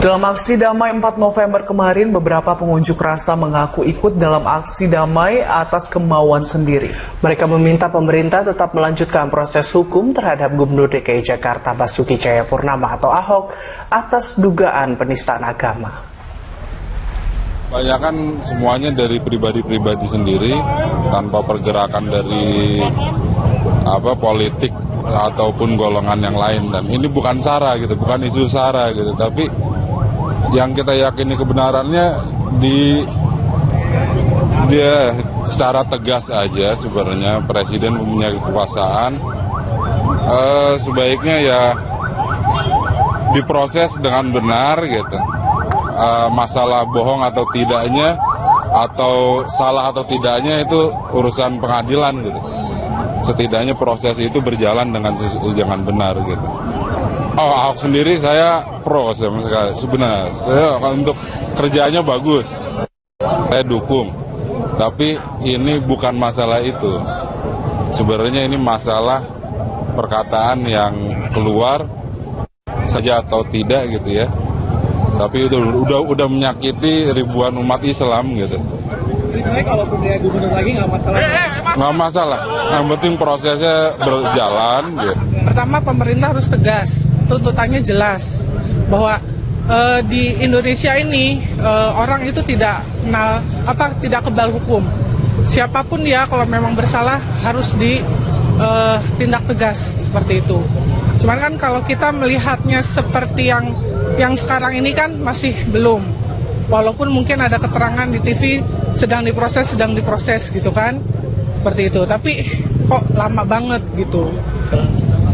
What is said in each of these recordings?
Dalam aksi damai 4 November kemarin, beberapa pengunjuk rasa mengaku ikut dalam aksi damai atas kemauan sendiri. Mereka meminta pemerintah tetap melanjutkan proses hukum terhadap Gubernur DKI Jakarta Basuki Cahayapurnama atau Ahok atas dugaan penistaan agama. Banyakan semuanya dari pribadi-pribadi sendiri, tanpa pergerakan dari politik ataupun golongan yang lain. Dan ini bukan SARA gitu, bukan isu SARA gitu, tapi yang kita yakini kebenarannya dia secara tegas aja sebenarnya presiden punya kekuasaan, sebaiknya ya diproses dengan benar gitu. Masalah bohong atau tidaknya atau salah atau tidaknya itu urusan pengadilan gitu. Setidaknya proses itu berjalan dengan benar gitu. Ahok sendiri saya pro sebenarnya. Saya untuk kerjanya bagus, saya dukung. Tapi ini bukan masalah itu. Sebenarnya ini masalah perkataan yang keluar saja atau tidak gitu ya. Tapi itu udah menyakiti ribuan umat Islam gitu. Jadi sebenarnya kalau dia gubernur lagi nggak masalah? Nggak masalah. Yang penting prosesnya berjalan. Gitu. Pertama, pemerintah harus tegas, tuntutannya jelas bahwa di Indonesia ini orang itu tidak kebal hukum. Siapapun dia kalau memang bersalah harus ditindak tegas seperti itu. Cuman kan kalau kita melihatnya seperti yang sekarang ini kan masih belum. Walaupun mungkin ada keterangan di TV sedang diproses gitu kan. Seperti itu. Tapi kok lama banget gitu.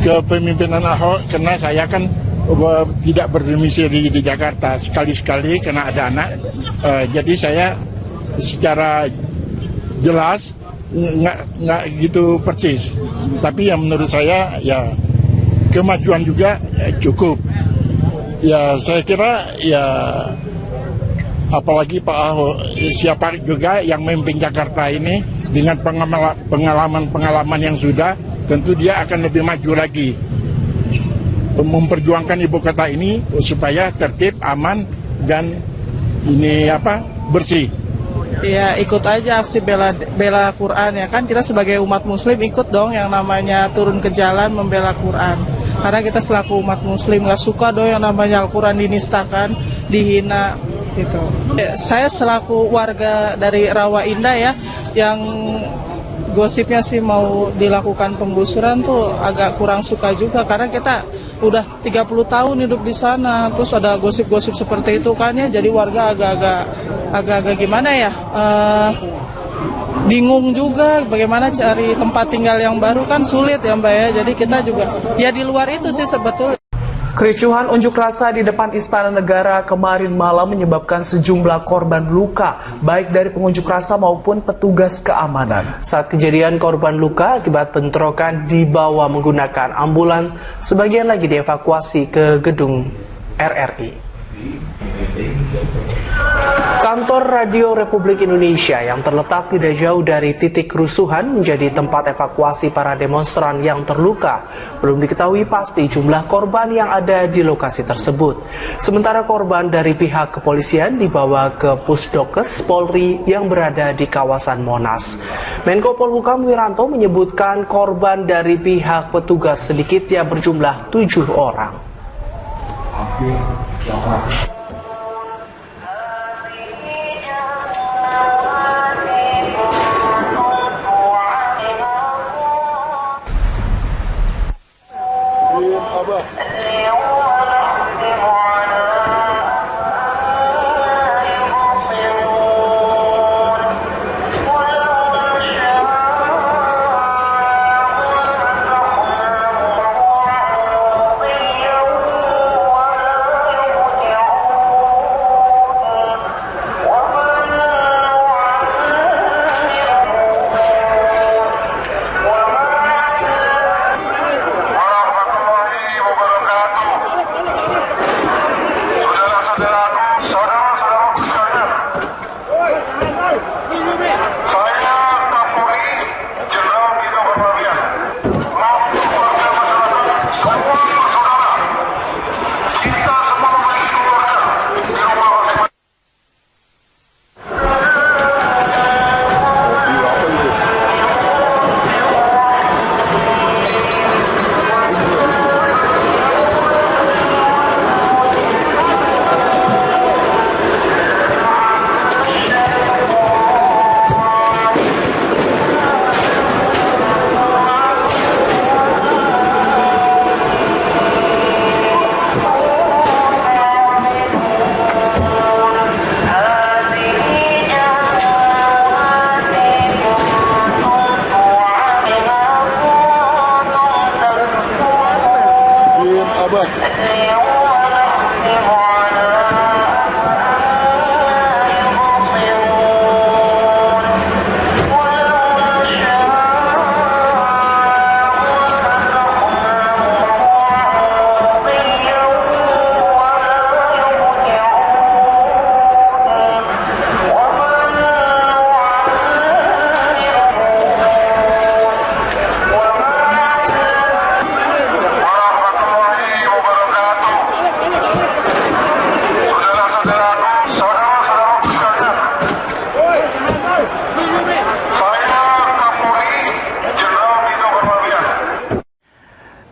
Kepemimpinan Ahok, karena saya kan tidak berdomisili di Jakarta, sekali-sekali karena ada anak, jadi saya secara jelas nggak gitu persis, tapi yang menurut saya ya kemajuan juga cukup. Ya saya kira ya apalagi Pak Ahok, siapa juga yang memimpin Jakarta ini dengan pengalaman yang sudah, tentu dia akan lebih maju lagi memperjuangkan ibu kota ini supaya tertib, aman, dan ini bersih. Ya ikut aja aksi bela Quran ya kan, kita sebagai umat muslim ikut dong yang namanya turun ke jalan membela Quran. Karena kita selaku umat muslim nggak suka dong yang namanya Al-Quran dinistakan, dihina gitu. Saya selaku warga dari Rawa Indah ya, yang gosipnya sih mau dilakukan penggusuran tuh agak kurang suka juga, karena kita udah 30 tahun hidup di sana, terus ada gosip-gosip seperti itu kan ya, jadi warga agak gimana ya, bingung juga bagaimana cari tempat tinggal yang baru kan sulit ya Mbak ya, jadi kita juga ya di luar itu sih sebetulnya. Kericuhan unjuk rasa di depan Istana Negara kemarin malam menyebabkan sejumlah korban luka, baik dari pengunjuk rasa maupun petugas keamanan. Saat kejadian, korban luka akibat bentrokan dibawa menggunakan ambulan, sebagian lagi dievakuasi ke gedung RRI. Kantor Radio Republik Indonesia yang terletak tidak jauh dari titik kerusuhan menjadi tempat evakuasi para demonstran yang terluka. Belum diketahui pasti jumlah korban yang ada di lokasi tersebut. Sementara korban dari pihak kepolisian dibawa ke Pusdokes Polri yang berada di kawasan Monas. Menko Polhukam Wiranto menyebutkan korban dari pihak petugas sedikitnya berjumlah 7 orang.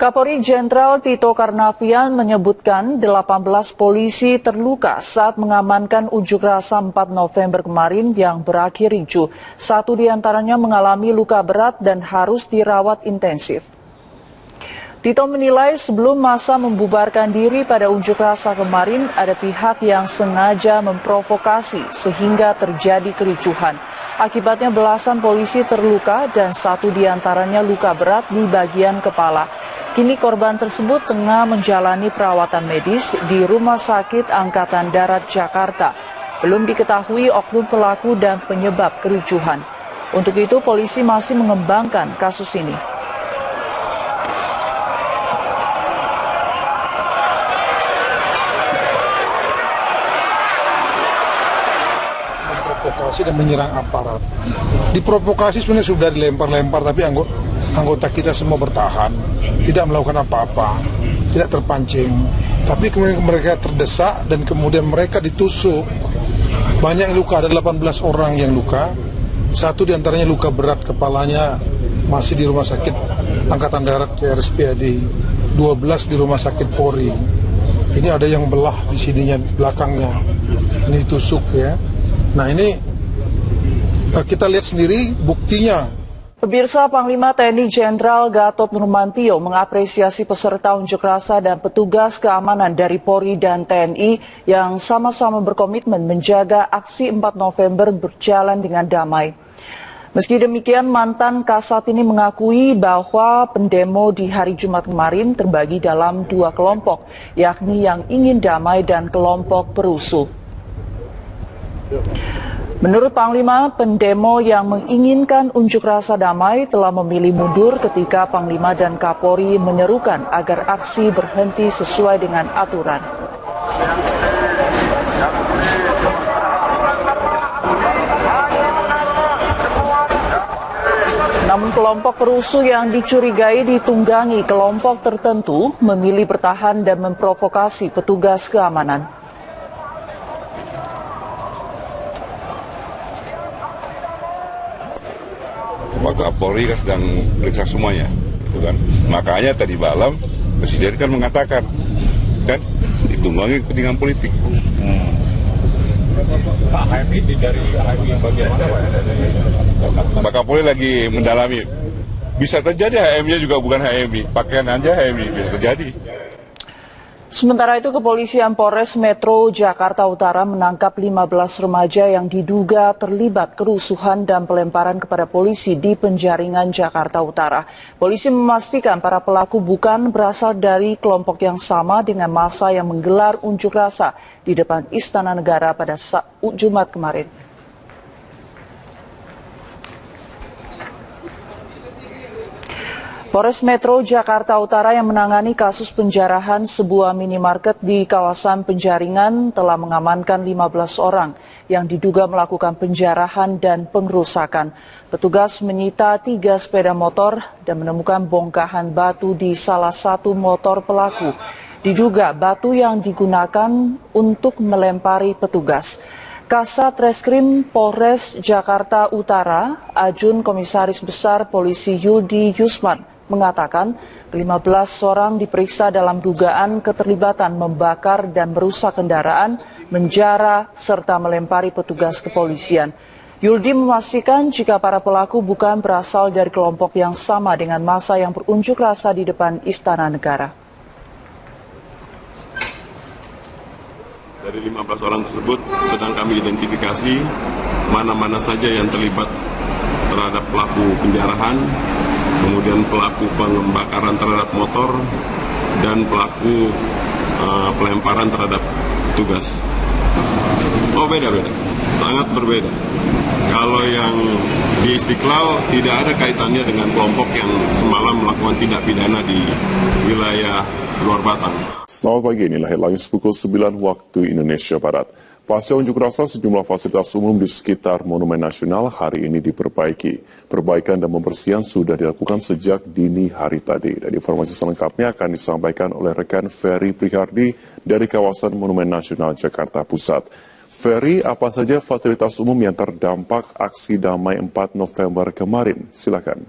Kapolri Jenderal Tito Karnavian menyebutkan 18 polisi terluka saat mengamankan unjuk rasa 4 November kemarin yang berakhir ricuh. 1 diantaranya mengalami luka berat dan harus dirawat intensif. Tito menilai sebelum masa membubarkan diri pada unjuk rasa kemarin, ada pihak yang sengaja memprovokasi sehingga terjadi kericuhan. Akibatnya belasan polisi terluka dan 1 diantaranya luka berat di bagian kepala. Kini korban tersebut tengah menjalani perawatan medis di Rumah Sakit Angkatan Darat Jakarta. Belum diketahui oknum pelaku dan penyebab kericuhan. Untuk itu polisi masih mengembangkan kasus ini. Memprovokasi dan menyerang aparat. Diprovokasi sebenarnya sudah dilempar-lempar, tapi anggota kita semua bertahan, tidak melakukan apa-apa, tidak terpancing. Tapi kemudian mereka terdesak dan kemudian mereka ditusuk. Banyak yang luka, ada 18 orang yang luka. 1 diantaranya luka berat, kepalanya masih di Rumah Sakit Angkatan Darat RSPAD, 12 di Rumah Sakit Polri. Ini ada yang belah di sininya, belakangnya. Ini tusuk ya. Nah ini kita lihat sendiri buktinya. Pemirsa, Panglima TNI Jenderal Gatot Nurmantio mengapresiasi peserta unjuk rasa dan petugas keamanan dari Polri dan TNI yang sama-sama berkomitmen menjaga aksi 4 November berjalan dengan damai. Meski demikian, mantan Kasat ini mengakui bahwa pendemo di hari Jumat kemarin terbagi dalam 2 kelompok, yakni yang ingin damai dan kelompok perusuh. Menurut Panglima, pendemo yang menginginkan unjuk rasa damai telah memilih mundur ketika Panglima dan Kapolri menyerukan agar aksi berhenti sesuai dengan aturan. Namun kelompok perusuh yang dicurigai ditunggangi kelompok tertentu memilih bertahan dan memprovokasi petugas keamanan. Pak Kapolri kan sedang periksa semuanya, kan? Makanya tadi malam Presiden kan mengatakan, kan ditunggangi kepentingan politik. Pak HMI dari HMI bagian mana Pak? Pak Kapolri lagi mendalami. Bisa terjadi HMI juga bukan HMI, pakaian aja HMI bisa terjadi. Sementara itu, Kepolisian Polres Metro Jakarta Utara menangkap 15 remaja yang diduga terlibat kerusuhan dan pelemparan kepada polisi di Penjaringan Jakarta Utara. Polisi memastikan para pelaku bukan berasal dari kelompok yang sama dengan massa yang menggelar unjuk rasa di depan Istana Negara pada Jumat kemarin. Polres Metro Jakarta Utara yang menangani kasus penjarahan sebuah minimarket di kawasan Penjaringan telah mengamankan 15 orang yang diduga melakukan penjarahan dan pengerusakan. Petugas menyita 3 sepeda motor dan menemukan bongkahan batu di salah satu motor pelaku. Diduga batu yang digunakan untuk melempari petugas. Kasat Reskrim Polres Jakarta Utara, Ajun Komisaris Besar Polisi Yuldi Yusman, mengatakan 15 orang diperiksa dalam dugaan keterlibatan membakar dan merusak kendaraan, menjara, serta melempari petugas kepolisian. Yuldi memastikan jika para pelaku bukan berasal dari kelompok yang sama dengan massa yang berunjuk rasa di depan Istana Negara. Dari 15 orang tersebut sedang kami identifikasi mana-mana saja yang terlibat terhadap pelaku penjarahan, kemudian pelaku pembakaran terhadap motor, dan pelaku pelemparan terhadap petugas. Oh, beda-beda, sangat berbeda. Kalau yang di Istiqlal tidak ada kaitannya dengan kelompok yang semalam melakukan tindak pidana di wilayah luar Batang. Selamat pagi, inilah headlines pukul 9 waktu Indonesia Barat. Pasca unjuk rasa, sejumlah fasilitas umum di sekitar Monumen Nasional hari ini diperbaiki. Perbaikan dan pembersihan sudah dilakukan sejak dini hari tadi. Dan informasi selengkapnya akan disampaikan oleh rekan Ferry Prihardi dari kawasan Monumen Nasional Jakarta Pusat. Ferry, apa saja fasilitas umum yang terdampak aksi damai 4 November kemarin? Silakan.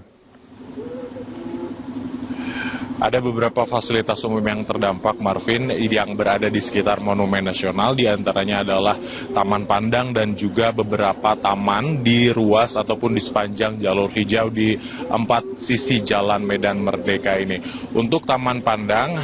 Ada beberapa fasilitas umum yang terdampak, Marvin, yang berada di sekitar Monumen Nasional. Di antaranya adalah Taman Pandang dan juga beberapa taman di ruas ataupun di sepanjang jalur hijau di 4 sisi Jalan Medan Merdeka ini. Untuk Taman Pandang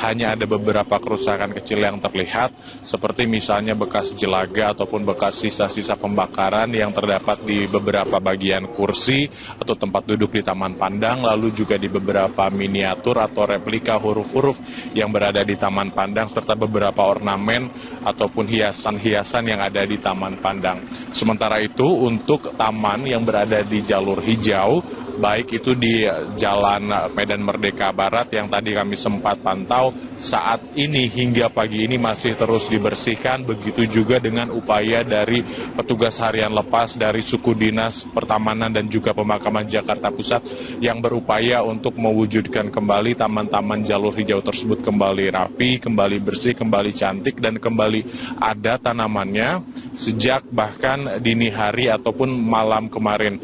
hanya ada beberapa kerusakan kecil yang terlihat, seperti misalnya bekas jelaga ataupun bekas sisa-sisa pembakaran yang terdapat di beberapa bagian kursi atau tempat duduk di Taman Pandang, lalu juga di beberapa miniatur atau replika huruf-huruf yang berada di Taman Pandang, serta beberapa ornamen ataupun hiasan-hiasan yang ada di Taman Pandang. Sementara itu untuk taman yang berada di jalur hijau, baik itu di Jalan Medan Merdeka Barat yang tadi kami sempat pantau, saat ini hingga pagi ini masih terus dibersihkan, begitu juga dengan upaya dari petugas harian lepas dari suku dinas Pertamanan dan juga Pemakaman Jakarta Pusat yang berupaya untuk mewujudkan kembali taman-taman jalur hijau tersebut kembali rapi, kembali bersih, kembali cantik, dan kembali ada tanamannya sejak bahkan dini hari ataupun malam kemarin.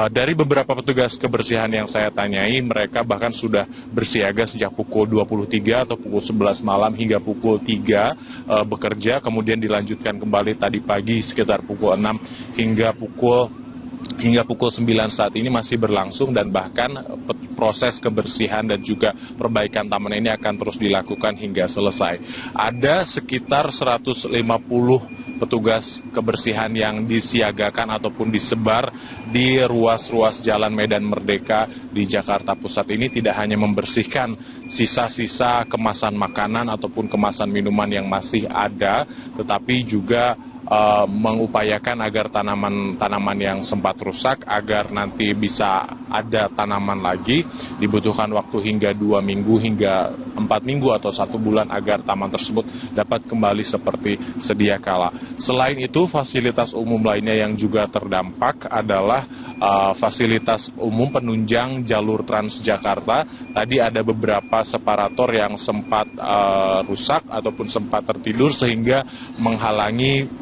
Dari beberapa petugas kebersihan yang saya tanyai, mereka bahkan sudah bersiaga sejak pukul 23 atau pukul 11 malam hingga pukul 3 bekerja, kemudian dilanjutkan kembali tadi pagi sekitar pukul 6 hingga pukul 9 saat ini masih berlangsung, dan bahkan proses kebersihan dan juga perbaikan taman ini akan terus dilakukan hingga selesai. Ada sekitar 150 petugas kebersihan yang disiagakan ataupun disebar di ruas-ruas Jalan Medan Merdeka di Jakarta Pusat ini, tidak hanya membersihkan sisa-sisa kemasan makanan ataupun kemasan minuman yang masih ada, tetapi juga mengupayakan agar tanaman-tanaman yang sempat rusak agar nanti bisa ada tanaman lagi. Dibutuhkan waktu hingga 2 minggu hingga 4 minggu atau 1 bulan agar taman tersebut dapat kembali seperti sedia kala. Selain itu, fasilitas umum lainnya yang juga terdampak adalah fasilitas umum penunjang jalur Transjakarta. Tadi ada beberapa separator yang sempat rusak ataupun sempat tertidur sehingga menghalangi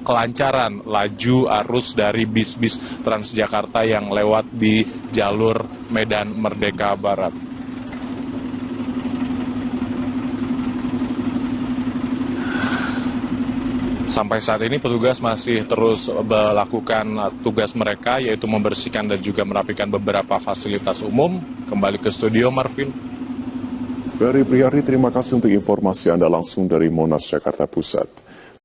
kelancaran laju arus dari bis-bis Transjakarta yang lewat di jalur Medan Merdeka Barat. Sampai saat ini petugas masih terus melakukan tugas mereka, yaitu membersihkan dan juga merapikan beberapa fasilitas umum. Kembali ke studio, Marvin. Ferry Priyari, terima kasih untuk informasi Anda langsung dari Monas, Jakarta Pusat.